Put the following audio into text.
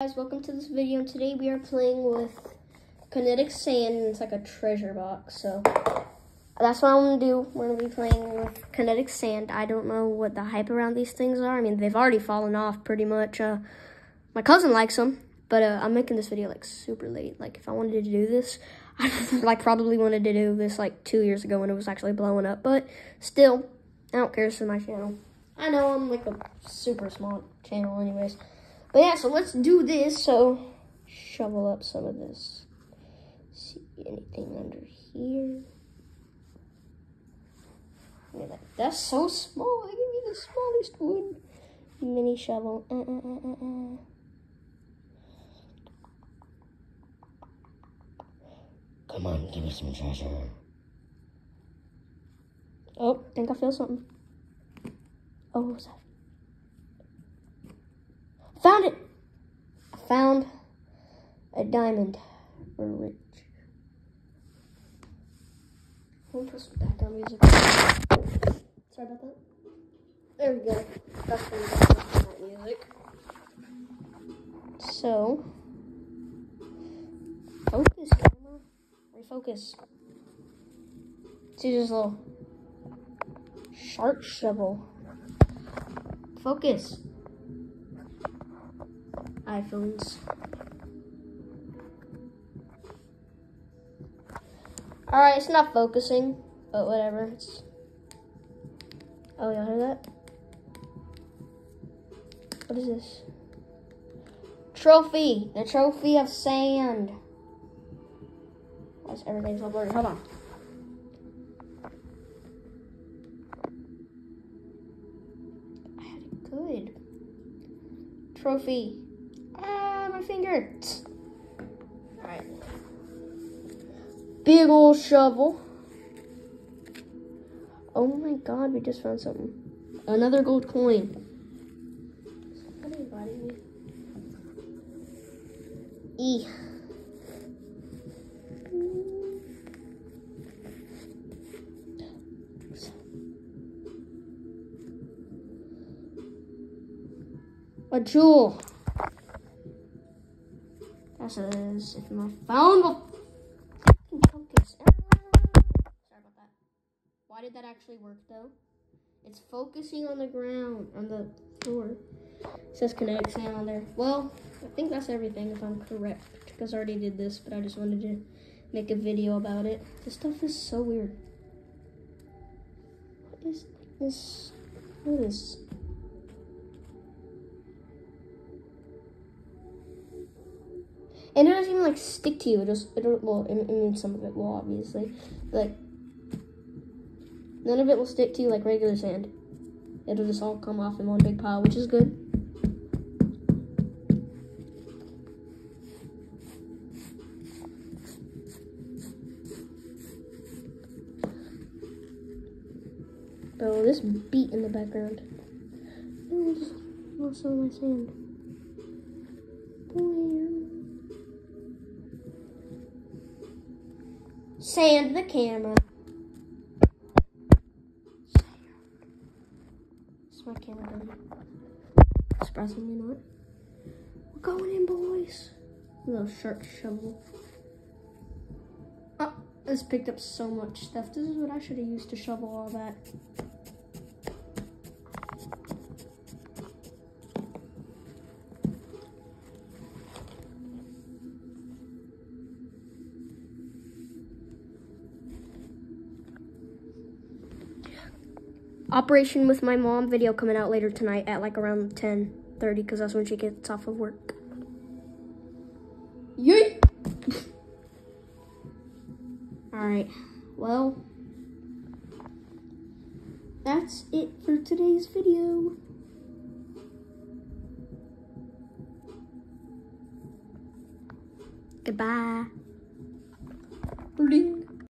Guys, welcome to this video. Today we are playing with Kinetic sand, and it's like a treasure box. So that's what I'm gonna do. We're gonna be playing with Kinetic sand. I don't know what the hype around these things are. I mean, they've already fallen off pretty much. My cousin likes them, but I'm making this video like super late. Like if I wanted to do this, I like probably wanted to do this like 2 years ago when it was actually blowing up. But still, I don't care. This is my channel. I know I'm like a super small channel, anyways. But yeah, so let's do this. So shovel up some of this. See anything under here? Yeah, that's so small. They give me the smallest wood. Mini shovel. Come on, give me some treasure. Oh, I think I feel something. Oh, what was that? Found it! I found a diamond. We're rich. I'll put some background music. Sorry about that. There we go. That's the background music. So, focus, camera. Refocus. See this little shark shovel. Focus. iPhones. Alright, it's not focusing, but whatever. Oh, y'all hear that? What is this? Trophy! The trophy of sand. That's everything's all blurry. Hold on. I had it good. Trophy. My finger. Alright. Big old shovel. Oh my god, we just found something. Another gold coin. Somebody invited me. E. A jewel. That says, if my phone will focus. Sorry about that. Why did that actually work though? It's focusing on the ground, on the floor. It says Kinetic sand on there. Well, I think that's everything if I'm correct. Because I already did this, but I just wanted to make a video about it. This stuff is so weird. What is this? What is this? And it doesn't even like stick to you. Well, I mean, some of it will obviously. Like, none of it will stick to you like regular sand. It'll just all come off in one big pile, which is good. Oh, this beat in the background. Oh, I just lost some of my sand. Sand the camera. Is my camera done? Surprisingly not. We're going in, boys. A little shark shovel. Oh, this picked up so much stuff. This is what I should have used to shovel all that. Operation with my mom video coming out later tonight at like around 10:30 because that's when she gets off of work. Yay! Alright, well, that's it for today's video. Goodbye.